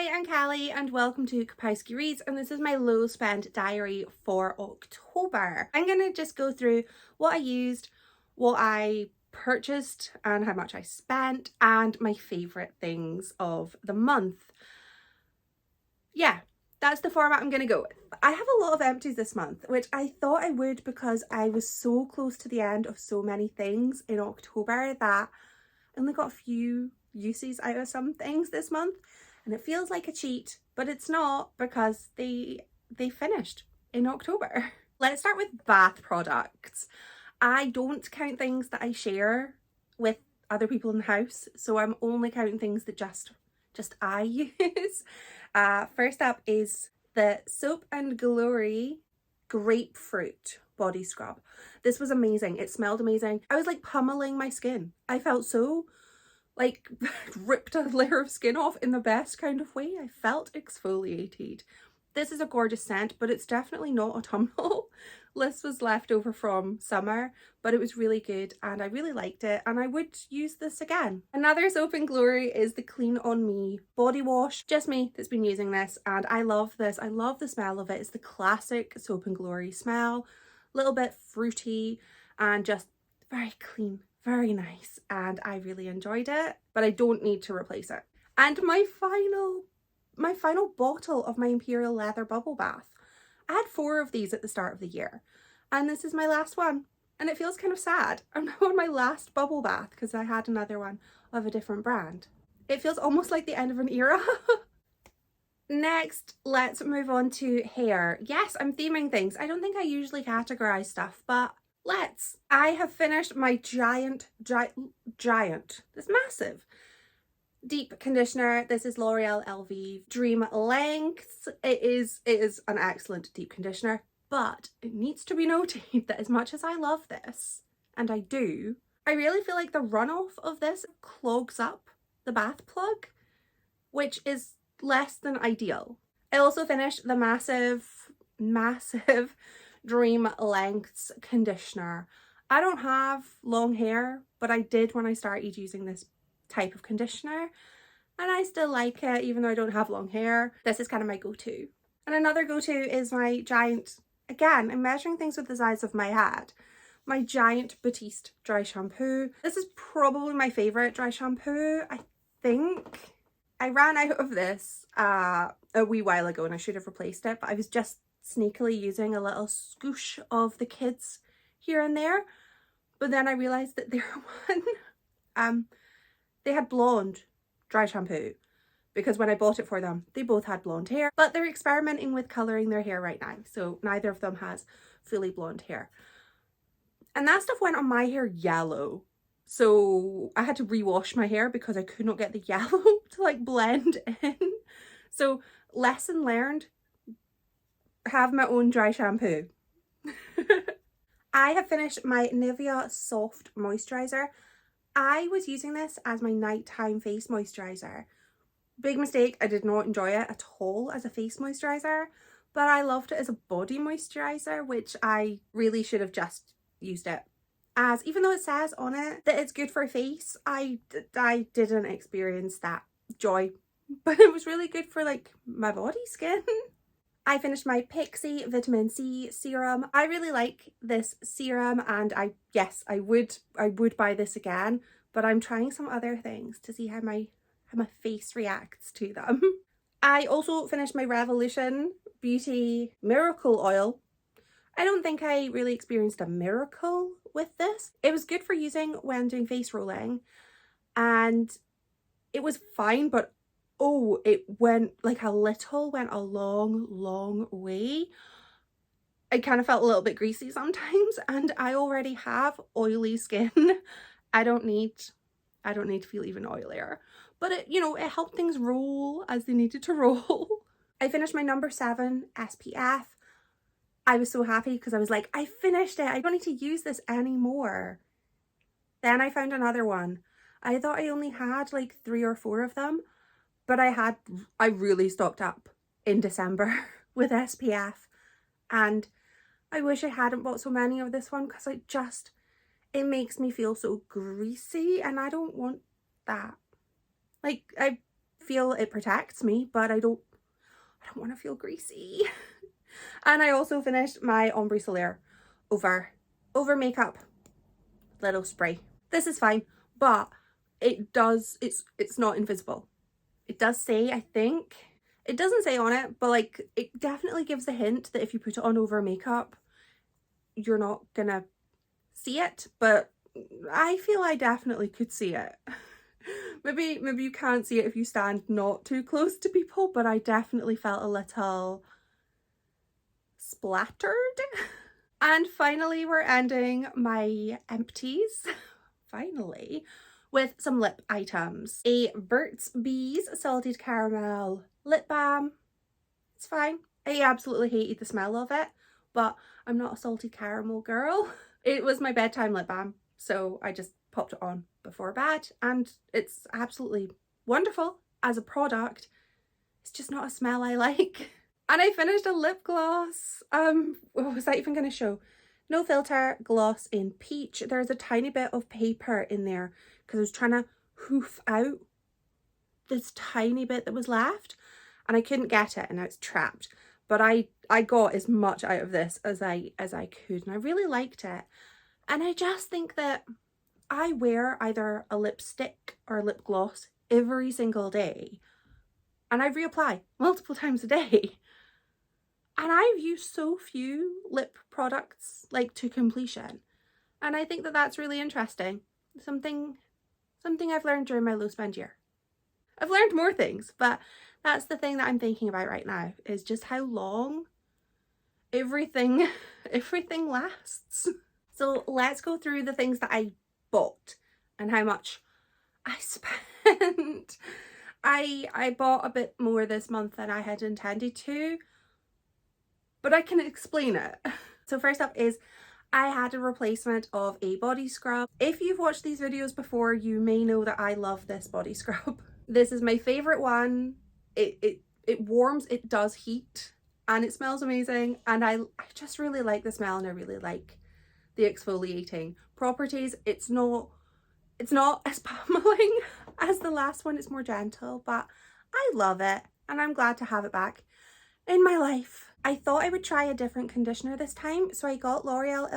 Hi, I'm Callie and welcome to Kapowski Reads, and this is my low spend diary for October. I'm gonna just go through what I used, what I purchased and how much I spent, and my favourite things of the month. Yeah, that's the format I'm gonna go with. I have a lot of empties this month, which I thought I would because I was so close to the end of so many things in October that I only got a few uses out of some things this month. And it feels like a cheat, but it's not because they finished in October. Let's start with bath products. I don't count things that I share with other people in the house, so I'm only counting things that just I use. First up is the Soap and Glory Grapefruit Body Scrub. This was amazing. It smelled amazing. I was like pummeling my skin. I felt so like ripped a layer of skin off in the best kind of way. I felt exfoliated. This is a gorgeous scent, but it's definitely not autumnal. This was left over from summer, but it was really good and I really liked it and I would use this again. Another Soap and Glory is the Clean On Me body wash. Just me that's been using this and I love this. I love the smell of it. It's the classic Soap and Glory smell. A little bit fruity and just very clean. Very nice and I really enjoyed it, but I don't need to replace it. And my final bottle of my Imperial Leather Bubble Bath. I had 4 of these at the start of the year and this is my last one and it feels kind of sad. I'm now on my last bubble bath because I had another one of a different brand. It feels almost like the end of an era. Next, let's move on to hair. Yes, I'm theming things. I don't think I usually categorize stuff, but let's. I have finished my giant, this massive deep conditioner. This is L'Oreal Elvive Dream Lengths. It is an excellent deep conditioner, but it needs to be noted that as much as I love this, and I do, I really feel like the runoff of this clogs up the bath plug, which is less than ideal. I also finished the massive Dream Lengths conditioner. I don't have long hair, but I did when I started using this type of conditioner and I still like it even though I don't have long hair. This is kind of my go-to. And another go-to is my giant, again, I'm measuring things with the size of my head, my giant Batiste dry shampoo. This is probably my favorite dry shampoo. I think I ran out of this a wee while ago and I should have replaced it, but I was just sneakily using a little scoosh of the kids here and there, but then I realized that their one they had blonde dry shampoo because when I bought it for them they both had blonde hair, but they're experimenting with colouring their hair right now, so neither of them has fully blonde hair. And that stuff went on my hair yellow, so I had to rewash my hair because I could not get the yellow to like blend in. So lesson learned, have my own dry shampoo. I have finished my Nivea Soft Moisturiser. I was using this as my nighttime face moisturiser. Big mistake, I did not enjoy it at all as a face moisturiser, but I loved it as a body moisturiser, which I really should have just used it as, even though it says on it that it's good for face, I didn't experience that joy, but it was really good for like my body skin. I finished my Pixie Vitamin C serum. I really like this serum and I would buy this again, but I'm trying some other things to see how my face reacts to them. I also finished my Revolution Beauty Miracle Oil. I don't think I really experienced a miracle with this. It was good for using when doing face rolling and it was fine, but oh, it went like a long way. I kind of felt a little bit greasy sometimes and I already have oily skin. I don't need to feel even oilier, but it, you know, it helped things roll as they needed to roll. I finished my number 7 SPF. I was so happy because I was like, I finished it. I don't need to use this anymore. Then I found another one. I thought I only had like 3 or 4 of them, but I really stocked up in December with SPF and I wish I hadn't bought so many of this one because it makes me feel so greasy and I don't want that. Like, I feel it protects me, but I don't want to feel greasy. And I also finished my Ombre Solaire over makeup little spray. This is fine, but it's not invisible. It does say, I think, it doesn't say on it, but like it definitely gives a hint that if you put it on over makeup, you're not gonna see it, but I feel I definitely could see it. Maybe you can't see it if you stand not too close to people, but I definitely felt a little splattered. And finally, we're ending my empties, finally, with some lip items. A Burt's Bees Salted Caramel Lip Balm. It's fine. I absolutely hated the smell of it, but I'm not a salted caramel girl. It was my bedtime lip balm, so I just popped it on before bed, and it's absolutely wonderful as a product. It's just not a smell I like. And I finished a lip gloss. What was I even going to show? No Filter gloss in peach. There's a tiny bit of paper in there because I was trying to hoof out this tiny bit that was left, and I couldn't get it, and now it's trapped. But I got as much out of this as I could, and I really liked it. And I just think that I wear either a lipstick or a lip gloss every single day, and I reapply multiple times a day. And I've used so few lip products like to completion, and I think that that's really interesting. Something I've learned during my low spend year. I've learned more things, but that's the thing that I'm thinking about right now, is just how long everything lasts. So let's go through the things that I bought and how much I spent. I bought a bit more this month than I had intended to, but I can explain it. So first up is I had a replacement of a body scrub. If you've watched these videos before, you may know that I love this body scrub. This is my favorite one. It warms, it does heat, and it smells amazing, and I just really like the smell, and I really like the exfoliating properties. It's not as pummeling as the last one. It's more gentle, but I love it, and I'm glad to have it back in my life. I thought I would try a different conditioner this time, so I got L'Oreal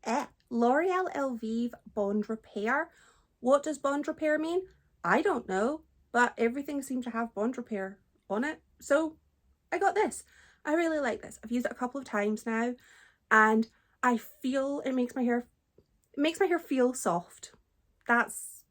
Elvive Bond Repair. What does bond repair mean? I don't know, but everything seems to have bond repair on it, so I got this. I really like this. I've used it a couple of times now, and I feel it makes my hair feel soft. That's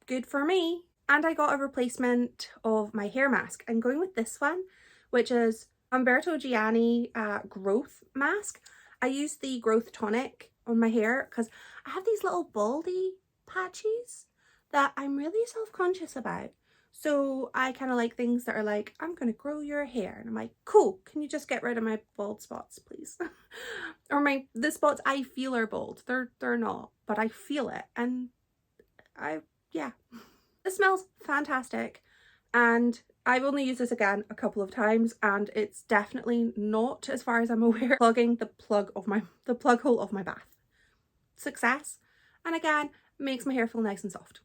good for me. And I got a replacement of my hair mask. I'm going with this one, which is Umberto Gianni Growth Mask. I use the Growth Tonic on my hair because I have these little baldy patches that I'm really self-conscious about. So I kind of like things that are like, I'm going to grow your hair. And I'm like, cool, can you just get rid of my bald spots, please? Or the spots I feel are bald. They're not, but I feel it. And yeah. This smells fantastic. And I've only used this again a couple of times, and it's definitely not, as far as I'm aware, plugging the plug hole of my bath. Success. And again, makes my hair feel nice and soft.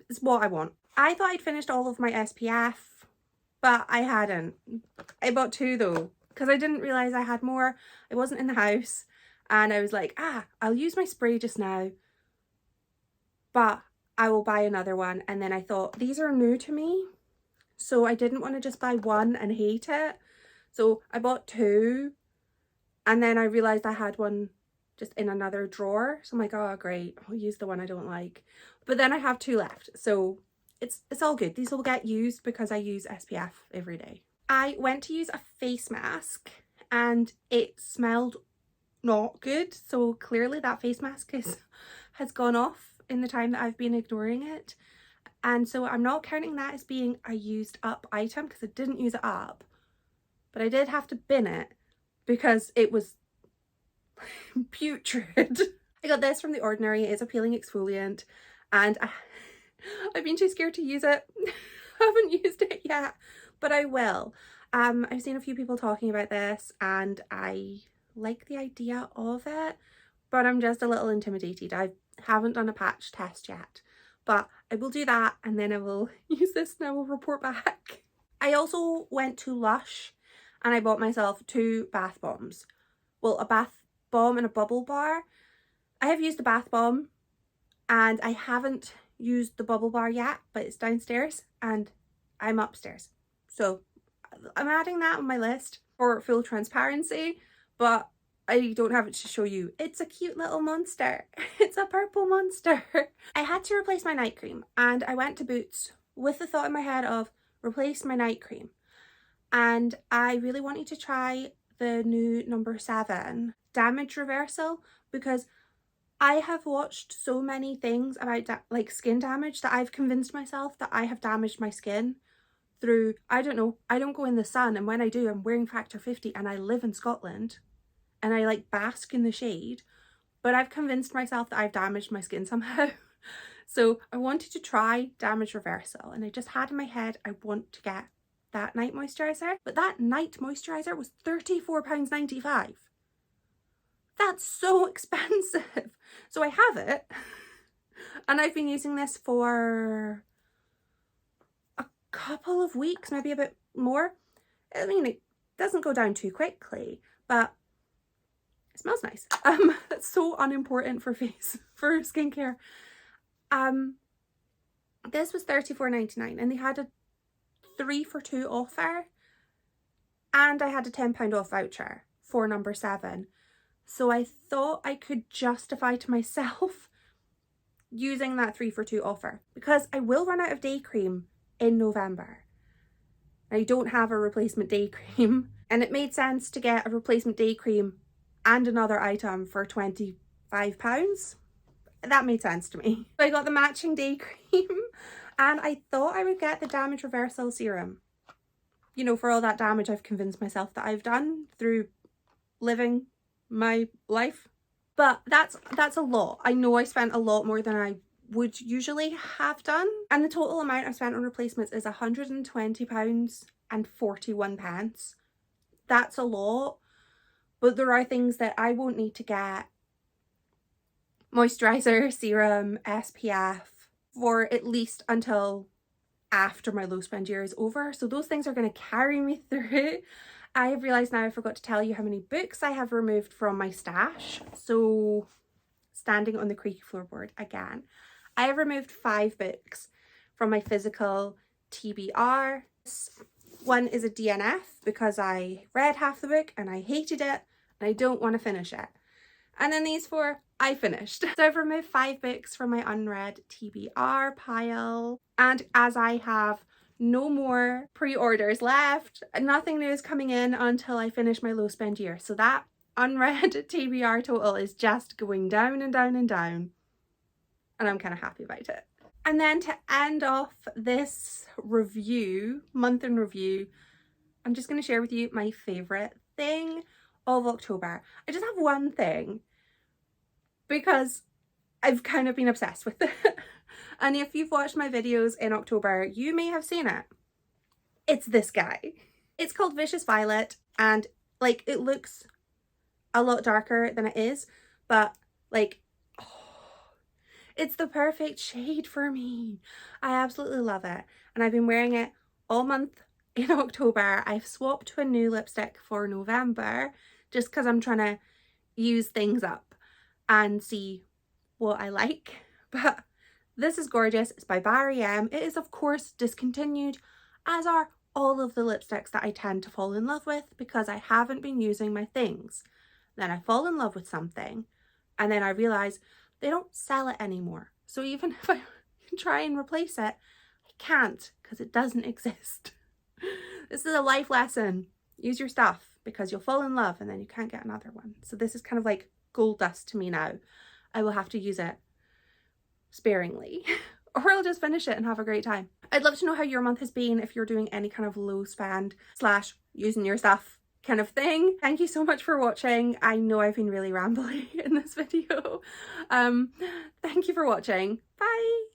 It's what I want. I thought I'd finished all of my SPF, but I hadn't. I bought 2 though, because I didn't realise I had more. I wasn't in the house, and I was like, I'll use my spray just now, but I will buy another one. And then I thought, these are new to me, so I didn't want to just buy one and hate it. So I bought 2, and then I realised I had one just in another drawer. So I'm like, oh great, I'll use the one I don't like. But then I have 2 left, so it's all good. These will get used because I use SPF every day. I went to use a face mask and it smelled not good. So clearly that face mask has gone off in the time that I've been ignoring it. And so I'm not counting that as being a used up item because I didn't use it up. But I did have to bin it because it was putrid. I got this from The Ordinary. It's a peeling exfoliant, and I've been too scared to use it. I haven't used it yet, but I will. I've seen a few people talking about this and I like the idea of it, but I'm just a little intimidated. I haven't done a patch test yet, but I will do that and then I will use this and I will report back. I also went to Lush and I bought myself 2 bath bombs. Well, a bath bomb and a bubble bar. I have used the bath bomb and I haven't used the bubble bar yet, but it's downstairs and I'm upstairs. So I'm adding that on my list for full transparency, but I don't have it to show you. It's a cute little monster. It's a purple monster. I had to replace my night cream and I went to Boots with the thought in my head of replace my night cream. And I really wanted to try the new number 7 damage reversal because I have watched so many things about like skin damage that I've convinced myself that I have damaged my skin through, I don't know, I don't go in the sun, and when I do I'm wearing factor 50 and I live in Scotland and I like bask in the shade, but I've convinced myself that I've damaged my skin somehow. So I wanted to try damage reversal and I just had in my head I want to get that night moisturiser, but that night moisturiser was £34.95. That's so expensive. So I have it and I've been using this for a couple of weeks, maybe a bit more. I mean, it doesn't go down too quickly, but it smells nice. That's so unimportant for skincare. This was £34.99 and they had a 3 for 2 offer and I had a £10 off voucher for number 7. So I thought I could justify to myself using that 3 for 2 offer because I will run out of day cream in November. I don't have a replacement day cream and it made sense to get a replacement day cream and another item for £25. That made sense to me. So I got the matching day cream and I thought I would get the damage reversal serum. You know, for all that damage I've convinced myself that I've done through living my life. But that's a lot. I know I spent a lot more than I would usually have done. And the total amount I've spent on replacements is £120.41. That's a lot. But there are things that I won't need to get. Moisturiser, serum, SPF for at least until after my low spend year is over. So those things are going to carry me through. I have realised now I forgot to tell you how many books I have removed from my stash. So standing on the creaky floorboard again. I have removed 5 books from my physical TBR. One is a DNF because I read half the book and I hated it and I don't want to finish it. And then these 4 I finished. So I've removed 5 books from my unread TBR pile. And as I have no more pre-orders left, nothing new is coming in until I finish my low spend year. So that unread TBR total is just going down and down and down. And I'm kind of happy about it. And then to end off this review, month in review, I'm just going to share with you my favourite thing of October. I just have one thing because I've kind of been obsessed with it. And if you've watched my videos in October, you may have seen it. It's this guy. It's called Vicious Violet and like it looks a lot darker than it is, but like, oh, it's the perfect shade for me. I absolutely love it. And I've been wearing it all month in October. I've swapped to a new lipstick for November just because I'm trying to use things up and see what I like. But this is gorgeous. It's by Barry M. It is of course discontinued, as are all of the lipsticks that I tend to fall in love with because I haven't been using my things. Then I fall in love with something and then I realise they don't sell it anymore. So even if I try and replace it, I can't because it doesn't exist. This is a life lesson. Use your stuff because you'll fall in love and then you can't get another one. So this is kind of like gold dust to me now. I will have to use it sparingly or I'll just finish it and have a great time. I'd love to know how your month has been if you're doing any kind of low spend / using your stuff kind of thing. Thank you so much for watching. I know I've been really rambly in this video. Thank you for watching. Bye.